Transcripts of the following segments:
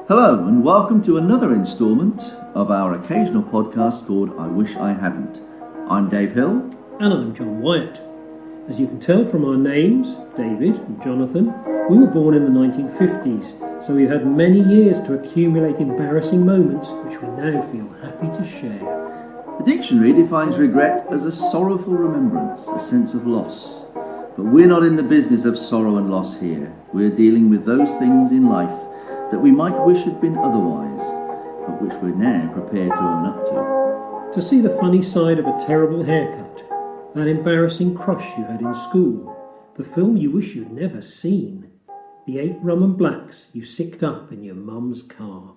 Hello and welcome to another instalment of our occasional podcast called I Wish I Hadn't. I'm Dave Hill. And I'm John Wyatt. As you can tell from our names, David and Jonathan, we were born in the 1950s, so we've had many years to accumulate embarrassing moments which we now feel happy to share. The dictionary defines regret as a sorrowful remembrance, a sense of loss. But we're not in the business of sorrow and loss here. We're dealing with those things in life that we might wish had been otherwise, but which we're now prepared to own up to. To see the funny side of a terrible haircut, that embarrassing crush you had in school, the film you wish you'd never seen, the 8 rum and blacks you sicked up in your mum's car.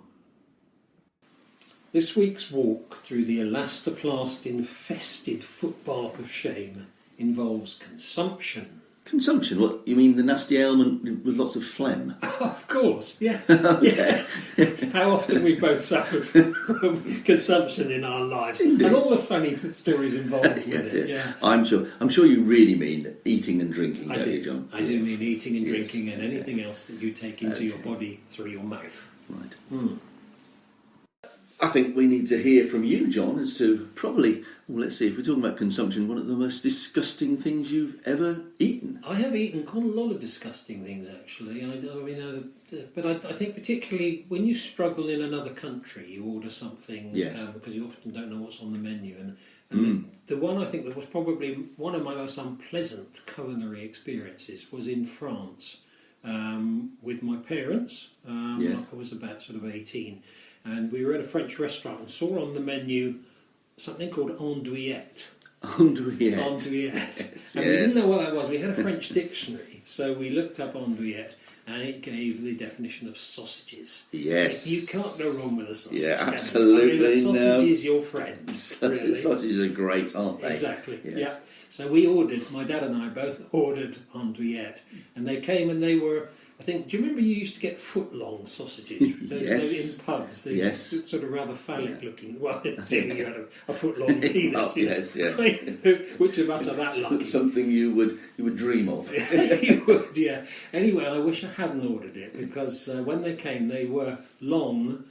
This week's walk through the elastoplast-infested footbath of shame involves consumption. Consumption? What, you mean the nasty ailment with lots of phlegm? Of course, yes. Okay. Yeah. How often we both suffered from consumption in our lives. Indeed. And all the funny stories involved Yes, with it. yes. Yeah. I'm sure you really mean eating and drinking, don't you, John? I do mean eating and drinking and anything else that you take into your body through your mouth. Right. Mm. I think we need to hear from you, John, as to probably, well, let's see, if we're talking about consumption, one of the most disgusting things you've ever eaten. I have eaten quite a lot of disgusting things, actually. But I think particularly when you struggle in another country, you order something because you often don't know what's on the menu. And the one I think that was probably one of my most unpleasant culinary experiences was in France with my parents. I was about sort of 18. And we were at a French restaurant and saw on the menu something called andouillette. Andouillette. Andouillette. And we didn't know what that was. We had a French dictionary, so we looked up andouillette, and it gave the definition of sausages. Yes. You can't go wrong with a sausage. Yeah, absolutely. A sausage is your friend. Really. Sausages are great, aren't they? Exactly. Yes. Yeah. So we ordered. My dad and I both ordered andouillette, and they came and they were. I think. Do you remember you used to get foot-long sausages? Yes. In pubs. They Yes. Sort of rather phallic-looking. Well, you had a foot-long penis. Oh, yes, yeah. Which of us are that lucky? Something you would dream of. You would, yeah. Anyway, I wish I hadn't ordered it because when they came, they were long,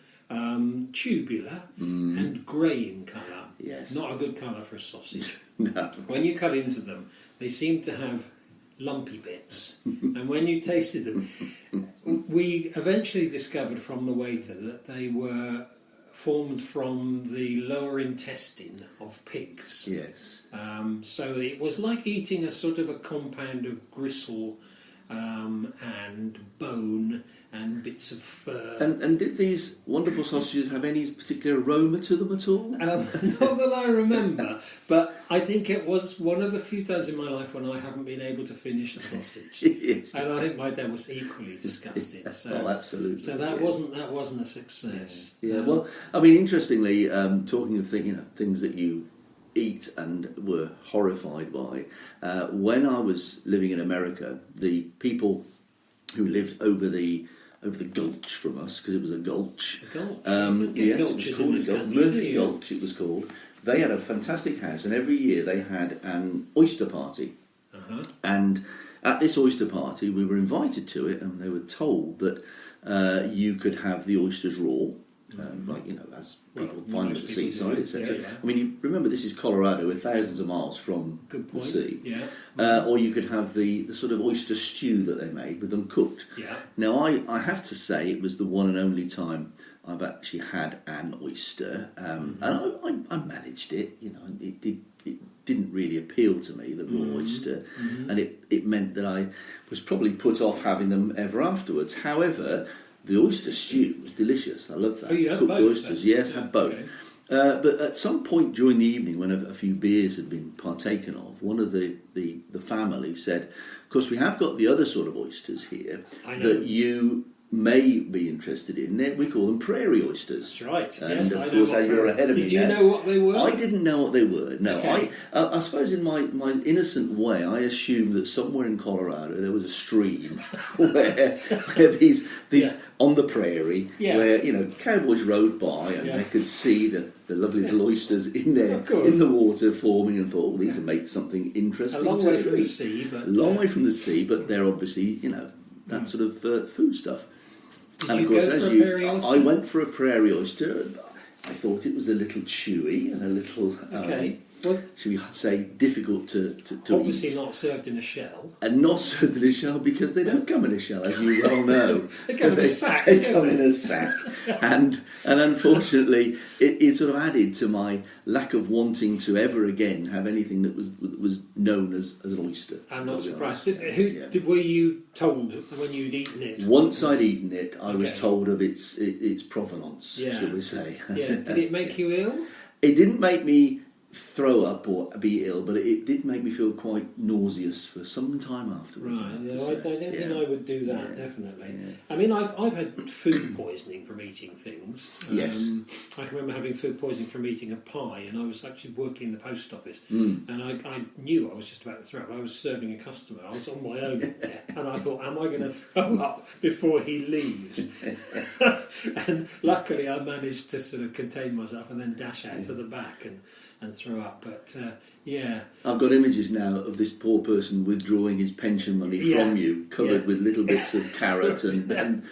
tubular, and grey in colour. Yes. Not a good colour for a sausage. No. When you cut into them, they seem to have lumpy bits, and when you tasted them, we eventually discovered from the waiter that they were formed from the lower intestine of pigs. Yes. So it was like eating a sort of a compound of gristle and bone and bits of fur. And did these wonderful sausages have any particular aroma to them at all? Not that I remember, but I think it was one of the few times in my life when I haven't been able to finish a sausage. Yes. And I think my dad was equally disgusted. So, absolutely. So that wasn't a success. Yeah. Well, I mean, interestingly, talking of things that you eat and were horrified by, when I was living in America, the people who lived over the gulch from us, because it was a gulch. A gulch? Yes, gulches it was called in a this gulch. country, Murphy Gulch, it was called. They had a fantastic house, and every year they had an oyster party. Uh-huh. And at this oyster party, we were invited to it, and they were told that you could have the oysters raw. As people find at the seaside, etc. Yeah. I mean, you remember this is Colorado, we're thousands of miles from the sea. Yeah. Or you could have the sort of oyster stew that they made with them cooked. Yeah. Now, I have to say it was the one and only time I've actually had an oyster, and I managed it. It didn't really appeal to me, the raw oyster, and it meant that I was probably put off having them ever afterwards. However, the oyster stew was delicious. I love that. Oh, you had cooked both? Oysters, yes, had both. Okay. But at some point during the evening, when a few beers had been partaken of, one of the family said, "Of course, we have got the other sort of oysters here that you may be interested in. We call them prairie oysters." That's right. And yes, of I course, know. you're ahead of me. Did you now. know what they were? I didn't know what they were. No, Okay. I suppose in my innocent way, I assumed that somewhere in Colorado there was a stream where these on the prairie, where cowboys rode by and they could see the lovely little oysters in there in the water forming, and thought, these will make something interesting. A long way from the sea, but long way from the sea, but they're obviously that sort of food stuff. Did you go for a prairie oyster? I went for a prairie oyster. I thought it was a little chewy and a little, should we say, difficult to obviously eat. not served in a shell. And not served in a shell because they don't come in a shell, as you well know. They come in a sack. They come in a sack. And unfortunately, it sort of added to my lack of wanting to ever again have anything that was known as an oyster. I'm not surprised. Were you told when you'd eaten it? Once I'd eaten it, I was told of its provenance, shall we say. Yeah. Did it make you ill? It didn't make me throw up or be ill, but it did make me feel quite nauseous for some time afterwards. Right, I don't think I would do that, definitely. Yeah. I mean, I've had food poisoning from eating things. Yes. I can remember having food poisoning from eating a pie, and I was actually working in the post office, and I knew I was just about to throw up. I was serving a customer, I was on my own there, and I thought, am I going to throw up before he leaves? And luckily I managed to sort of contain myself and then dash out to the back and throw up, but I've got images now of this poor person withdrawing his pension money from you, covered with little bits of carrot and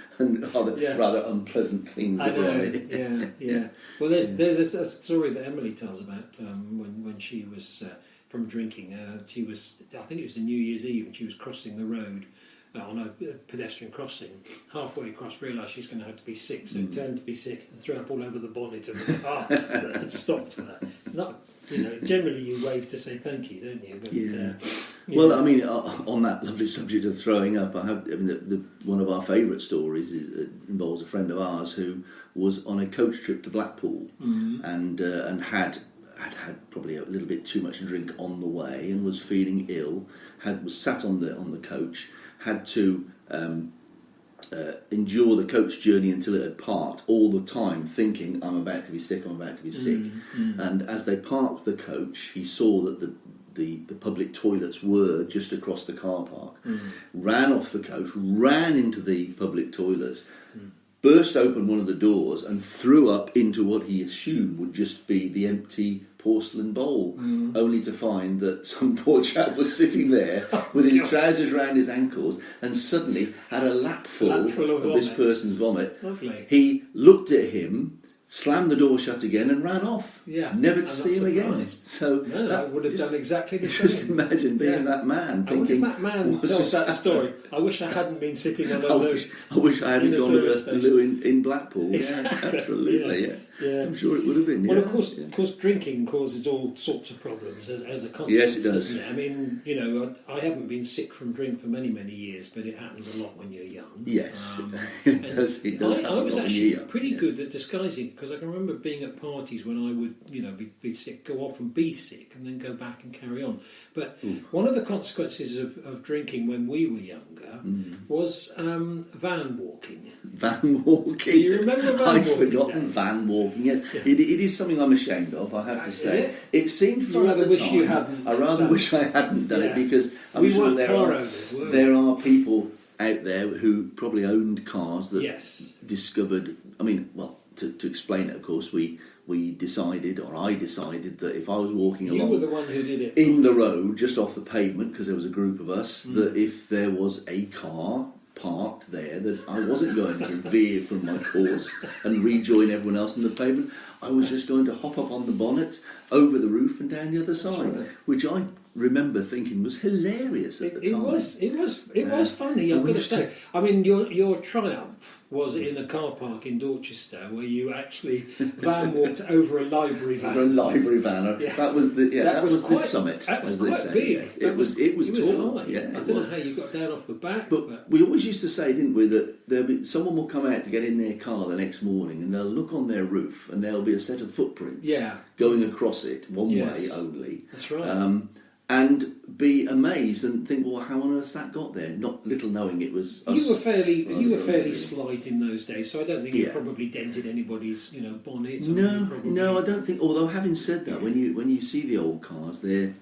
other rather unpleasant things I know, on it. yeah. Well, there's a story that Emily tells about when she was from drinking. She was, I think it was the New Year's Eve, and she was crossing the road on a pedestrian crossing. Halfway across, realised she's going to have to be sick, so turned to be sick and threw up all over the bonnet of the car that had stopped her. Not, generally you wave to say thank you, don't you? But, well, I mean, on that lovely subject of throwing up, one of our favourite stories involves a friend of ours who was on a coach trip to Blackpool and had probably a little bit too much to drink on the way and was feeling ill. Was sat on the coach. Had to endure the coach journey until it had parked, all the time thinking, I'm about to be sick. And as they parked the coach, he saw that the public toilets were just across the car park, ran off the coach, ran into the public toilets, burst open one of the doors and threw up into what he assumed would just be the empty porcelain bowl, only to find that some poor chap was sitting there with his trousers round his ankles and suddenly had a lapful of this person's vomit. Lovely. He looked at him, slammed the door shut again and ran off. Yeah. Never to see him again. So I would have done exactly the same. Just imagine being that man thinking... If that man tells that story, I wish I hadn't been sitting on a loo. I wish I hadn't gone to a loo in Blackpool. Exactly. Yeah, absolutely, yeah. I'm sure it would have been. Well, of course, drinking causes all sorts of problems as a consequence. Yes, it does. Doesn't it? I mean, I haven't been sick from drink for many, many years, but it happens a lot when you're young. Yes, it does. I was actually pretty good at disguising, because I can remember being at parties when I would, be sick, go off and be sick, and then go back and carry on. But one of the consequences of drinking when we were younger was van walking. Van walking. Do you remember van walking? I'd forgotten van walking. Yes, it is something I'm ashamed of. I have to say, it seemed fun at the time. I rather wish I hadn't done it, because I'm sure there are people out there who probably owned cars that discovered. I mean, well, to explain it, of course, I decided that if I was walking along, you were the one who did it in the road just off the pavement, because there was a group of us, that if there was a car parked there, that I wasn't going to veer from my course and rejoin everyone else on the pavement. I was just going to hop up on the bonnet, over the roof and down the other side, which I remember thinking was hilarious at the time. It was funny, I've got to say. I mean, your triumph was in a car park in Dorchester where you actually van walked over a library van. Over a library van. Yeah. That was the summit. That was quite big. It was tall. High. Yeah, I don't know how you got down off the back. But we always used to say, didn't we, that someone will come out to get in their car the next morning and they'll look on their roof and there'll be a set of footprints going across it one way only. That's right. And be amazed and think, well, how on earth that got there? Not little knowing it was us. You were fairly slight in those days, so I don't think you probably dented anybody's bonnet. No, I don't think. Although having said that, when you see the old cars, the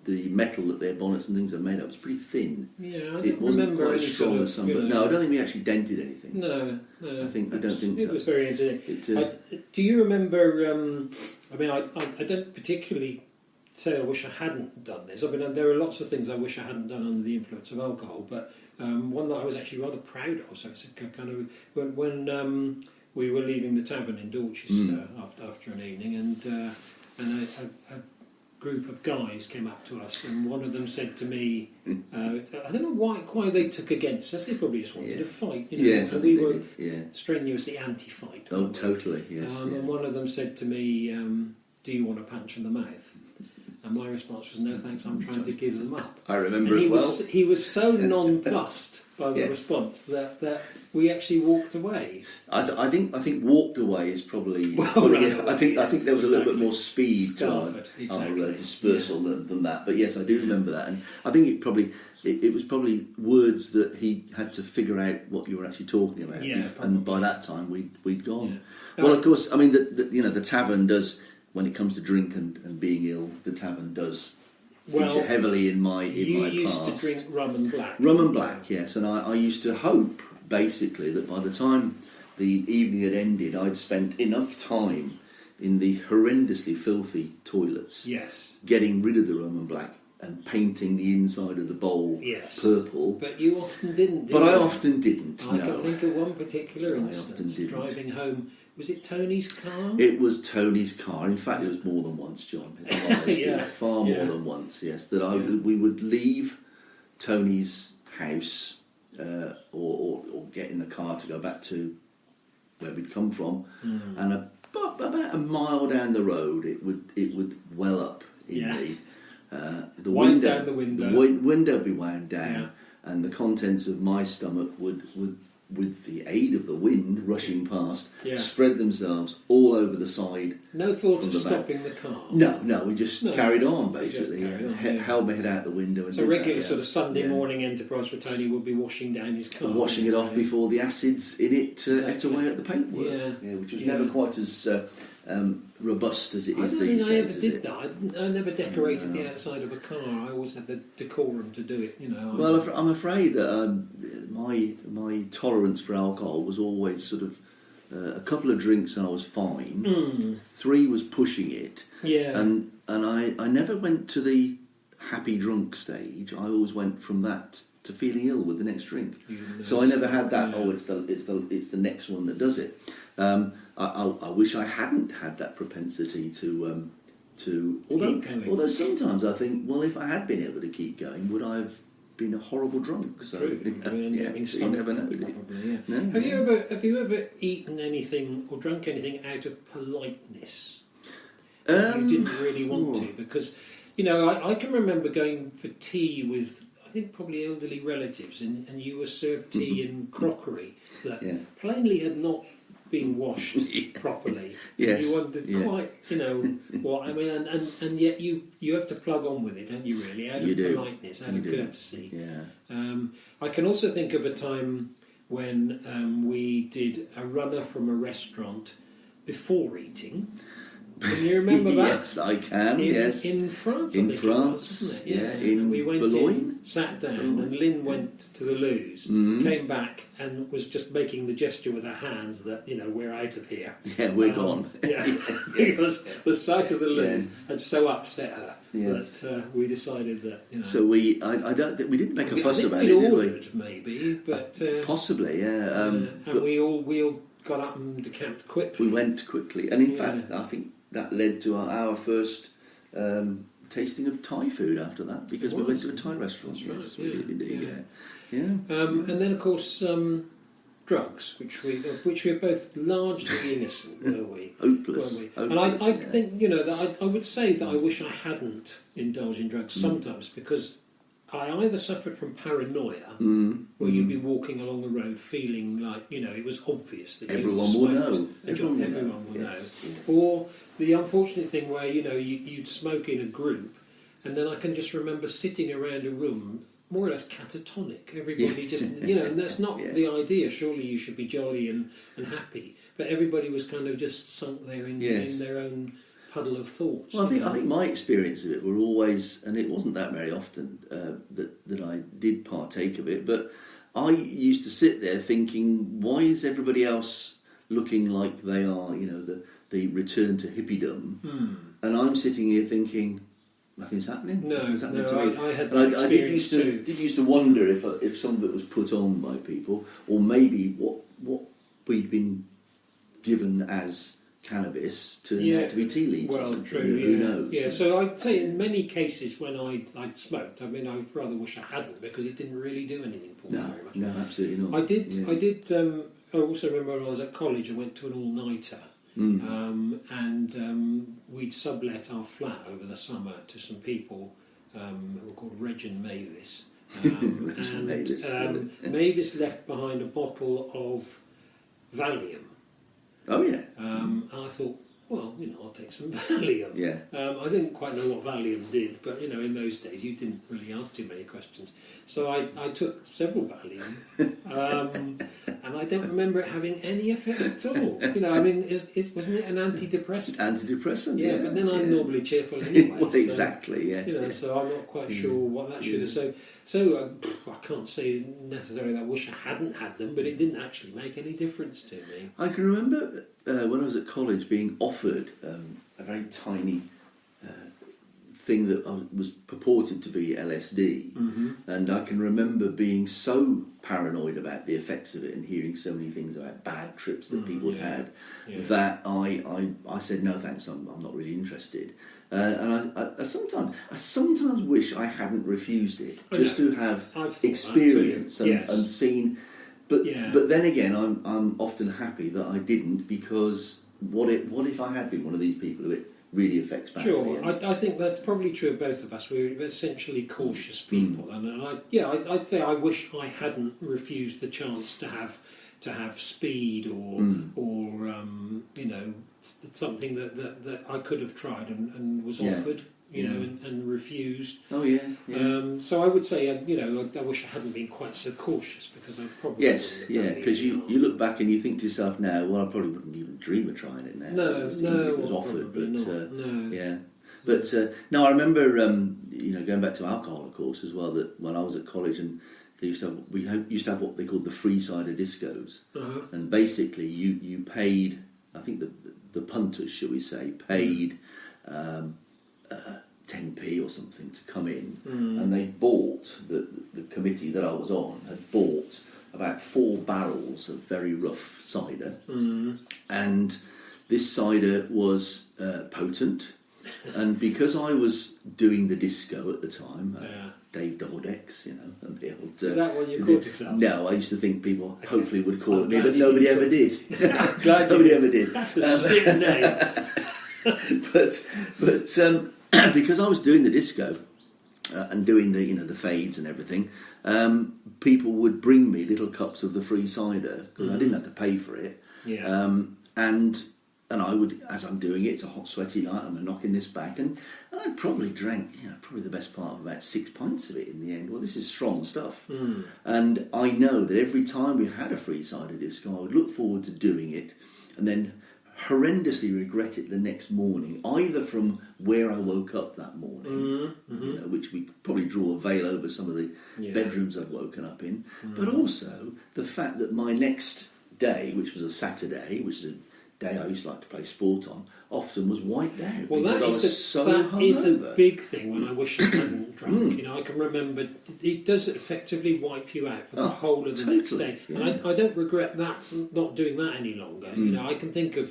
metal that their bonnets and things are made of is pretty thin. Yeah, I don't remember any strong as some, but no, I don't think we actually dented anything. No. I don't think so. It was very entertaining. Do you remember? I mean, I don't particularly say I wish I hadn't done this. I mean, there are lots of things I wish I hadn't done under the influence of alcohol, but one that I was actually rather proud of. So it's a kind of when we were leaving the tavern in Dorchester after an evening, and a group of guys came up to us, and one of them said to me, I don't know why they took against us. They probably just wanted to fight, Yes, and we were strenuously anti-fight. Oh, totally, yes. And one of them said to me, do you want a punch in the mouth? And my response was, no thanks, I'm trying to give them up. I remember it well. He was so nonplussed by the response that we actually walked away. I think walked away is probably. I think there was a little bit more speed to our dispersal than that. But yes, I do remember that, and I think it was probably words that he had to figure out what you were actually talking about. Yeah, and by that time we'd gone. Yeah. Well, of course, I mean the tavern does. When it comes to drink and being ill, the tavern does feature heavily in my past. You used to drink rum and black. Rum and black, yes. And I used to hope, basically, that by the time the evening had ended, I'd spent enough time in the horrendously filthy toilets, getting rid of the rum and black and painting the inside of the bowl purple. But you often didn't, I often didn't, I can think of one particular instance, driving home. Was it Tony's car? It was Tony's car. In fact, it was more than once, John. Far more than once. Yes, that we would leave Tony's house or get in the car to go back to where we'd come from, and about a mile down the road, it would well up in me. The window would be wound down, and the contents of my stomach would with the aid of the wind rushing past, spread themselves all over the side. No thought of stopping the car? No, we just carried on, basically. Held my head out the window. And so regular sort of Sunday morning enterprise for Tony would be washing down his car. Washing it off before the acids in it ate away at the paintwork, which was never quite as robust as it is these days. I ever did that. I never decorated the outside of a car. I always had the decorum to do it, Well, I'm afraid that my tolerance for alcohol was always sort of a couple of drinks and I was fine. 3 was pushing it. Yeah. And I never went to the happy drunk stage. I always went from that to feeling ill with the next drink. So I never had that. Oh, it's the next one that does it. I wish I hadn't had that propensity to although sometimes I think, well, if I had been able to keep going, would I have been a horrible drunk? So true. You never know. Probably, yeah. No. Have you ever eaten anything or drunk anything out of politeness? You didn't really want to, because I can remember going for tea with, I think, probably elderly relatives, and you were served tea in crockery that plainly had not been washed properly. Yes. You wondered quite, what I mean, and yet you have to plug on with it, don't you? Really, out of politeness, out of courtesy. Yeah. I can also think of a time when we did a runner from a restaurant before eating. Can you remember that? Yes, I can. In France, I think it was, wasn't it? Yeah. In we went Boulogne. Sat down, and Lynn went to the loos, came back, and was just making the gesture with her hands that we're out of here. Yeah, we're gone. Because the sight of the loos had so upset her that we decided that. So we didn't make a fuss about it, did we? Maybe, but possibly, yeah. And we all got up and decamped quickly. We went quickly, and in fact, I think that led to our first tasting of Thai food after that, because we went to a Thai restaurant. That's right, we did indeed. Yeah. And then, of course, drugs, which we were both largely innocent, were we? Hopeless. And I think that I would say that I wish I hadn't indulged in drugs sometimes, because I either suffered from paranoia, where you'd be walking along the road feeling like, it was obvious that everyone will know. Everyone will know. Or the unfortunate thing where, you'd smoke in a group, and then I can just remember sitting around a room more or less catatonic. Everybody just, and that's not the idea. Surely you should be jolly and happy. But everybody was kind of just sunk there in their own puddle of thoughts. Well, I think my experience of it were always, and it wasn't that very often that I did partake of it, but I used to sit there thinking, why is everybody else looking like they are, the return to hippiedom, and I'm sitting here thinking, nothing's happening. No, nothing's happening no, to me. I had And that I experience too. did used to wonder if some of it was put on by people, or maybe what we'd been given as cannabis turned out to be tea leaves. Well, true. Who knows? Yeah. So I'd say in many cases when I'd smoked, I mean, I rather wish I hadn't, because it didn't really do anything for me very much. No, absolutely not. I did. Yeah. I did. I also remember when I was at college, I went to an all-nighter, and we'd sublet our flat over the summer to some people who were called Reg and Mavis. Mavis left behind a bottle of Valium. Oh yeah. And I thought, well, I'll take some Valium. Yeah. I didn't quite know what Valium did, but in those days you didn't really ask too many questions. So I took several Valium, and I don't remember it having any effect at all. I mean, wasn't it an antidepressant? Antidepressant. Yeah, but then I'm normally cheerful anyway. Well, exactly. Yes. So I'm not quite sure what that should have. So I can't say necessarily that I wish I hadn't had them, but it didn't actually make any difference to me. I can remember when I was at college being offered a very tiny thing that was purported to be LSD, and I can remember being so paranoid about the effects of it and hearing so many things about bad trips that people had that I said no thanks, I'm not really interested. And I sometimes wish I hadn't refused it, just to have experience and seen. But then again, I'm often happy that I didn't, because what if I had been one of these people who it really affects badly? Sure, I think that's probably true of both of us. We're essentially cautious people, and I'd say I wish I hadn't refused the chance to have speed or something that I could have tried and was offered. And refused. Oh yeah. So I would say, I wish I hadn't been quite so cautious, because I probably because you look back and you think to yourself now, well, I probably wouldn't even dream of trying it now. No, it was offered, but no. yeah. But no, I remember going back to alcohol, of course, as well. That when I was at college, and we used to have what they called the free cider discos, and basically you paid. I think the punters, shall we say, paid. 10p or something to come in, and they bought the committee that I was on had bought about 4 barrels of very rough cider, and this cider was potent, and because I was doing the disco at the time, Dave Double X, and the old. Is that what you called yourself? No, I used to think people hopefully would call it me, but nobody ever did. Nobody ever did. That's a sick name. but because I was doing the disco and doing the fades and everything, people would bring me little cups of the free cider, because I didn't have to pay for it. Yeah. And I would, as I'm doing it, it's a hot, sweaty night, I'm knocking this back, and I probably drank, probably the best part of about 6 pints of it in the end. Well, this is strong stuff. And I know that every time we had a free cider disco, I would look forward to doing it, and then horrendously regret it the next morning, either from where I woke up that morning, which we probably draw a veil over some of the bedrooms I'd woken up in, but also the fact that my next day, which was a Saturday, which is a day I used to like to play sport on, often was wiped out. Well, that is a big thing when I wish I hadn't drunk. I can remember it does effectively wipe you out for the whole of the next day. Yeah. And I don't regret that, not doing that any longer. I can think of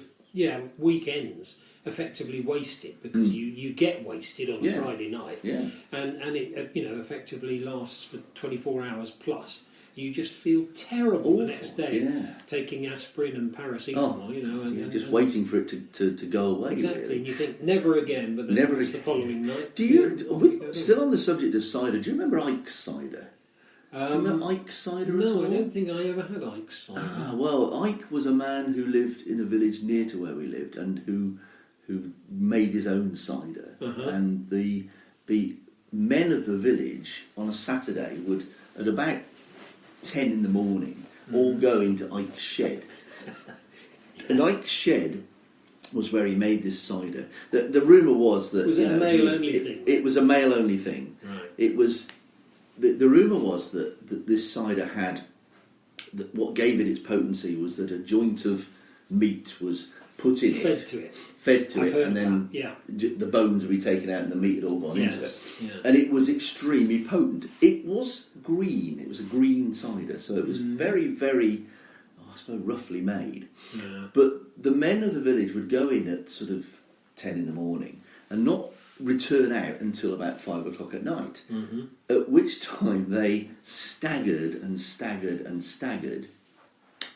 weekends effectively wasted, because you get wasted on a Friday night, and it effectively lasts for 24 hours plus. You just feel terrible the next day, taking aspirin and paracetamol, and just waiting for it to go away. Exactly, really. And you think never again, but then it's the following night. Do you still on the subject of cider? Do you remember Ike's cider? Remember Ike's cider at all? No, I don't think I ever had Ike's cider. Well, Ike was a man who lived in a village near to where we lived, and who made his own cider. And the men of the village on a Saturday would, at about 10 in the morning, all go into Ike's shed. And Ike's shed was where he made this cider. The rumour was that... Was it a male-only thing? It was a male-only thing. Right. It was... The rumour was that this cider had... what gave it its potency was that a joint of meat was put in fed it. to it. Fed to I've it, and then that, yeah. the bones would be taken out and the meat had all gone into it. Yeah. And it was extremely potent. It was green. It was a green cider, so it was very, very, I suppose, roughly made. Yeah. But the men of the village would go in at sort of 10 in the morning and not return out until about 5 o'clock at night, at which time they staggered and staggered and staggered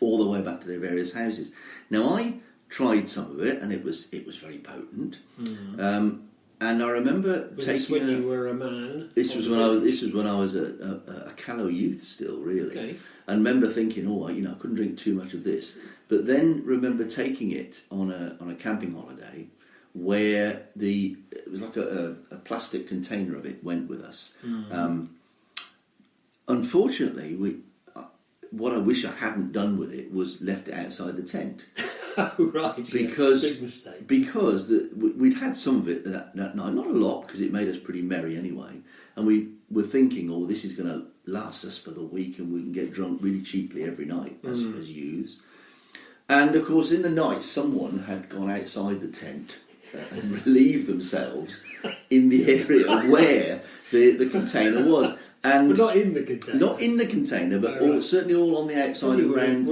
all the way back to their various houses. Now, I tried some of it, and it was very potent. And I remember was taking. This when you were a man? This was when I was a callow youth still, really. Okay. And remember thinking, I couldn't drink too much of this. But then remember taking it on a camping holiday, where it was like a plastic container of it went with us. Unfortunately, what I wish I hadn't done with it was left it outside the tent. Oh, right. Because big mistake. Because we'd had some of it that night, not a lot, because it made us pretty merry anyway. And we were thinking, this is going to last us for the week, and we can get drunk really cheaply every night as youths. And of course, in the night, someone had gone outside the tent and relieved themselves in the area where the container was. And but not in the container. Not in the container, but certainly all on the outside, round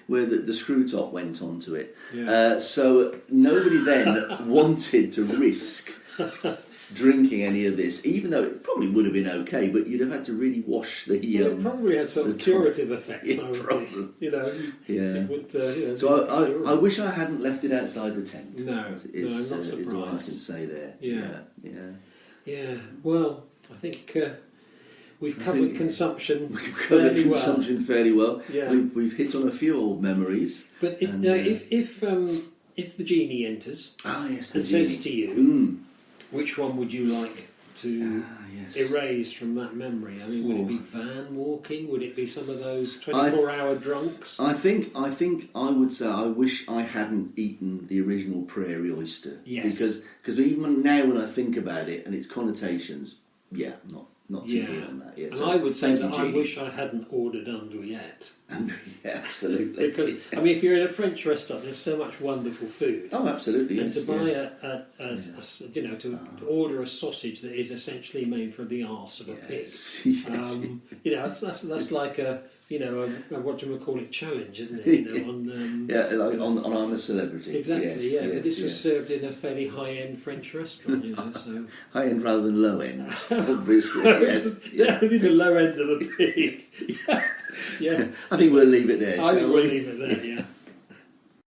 where the screw top went onto it. Yeah. So nobody then wanted to risk drinking any of this, even though it probably would have been okay. But you'd have had to really wash the. It probably had some curative effects. Yeah, probably. It would, so I wish I hadn't left it outside the tent. No, I'm not surprised. Is what I can say there. Yeah. Well, I think we've covered consumption. We've covered fairly consumption fairly well. Yeah. We've hit on a few old memories. But if the genie enters and says to you, which one would you like to erase from that memory? I mean, would it be van walking? Would it be some of those 24-hour drunks? I think I would say I wish I hadn't eaten the original prairie oyster. Yes. Because even now when I think about it and its connotations, not too keen on that. Yeah, and so I would say that Genie. I wish I hadn't ordered Andouillette. Yeah, absolutely. Because, I mean, if you're in a French restaurant, there's so much wonderful food. Oh, absolutely. And to buy to order a sausage that is essentially made from the arse of a pig. Yes. That's like a what do we call it, challenge, isn't it? On I'm a Celebrity. Exactly. Yes, but this was served in a fairly high-end French restaurant. So high end rather than low end, obviously. Only the low end of the pig. Yeah. I think we'll leave it there. I think we'll leave it there. Yeah.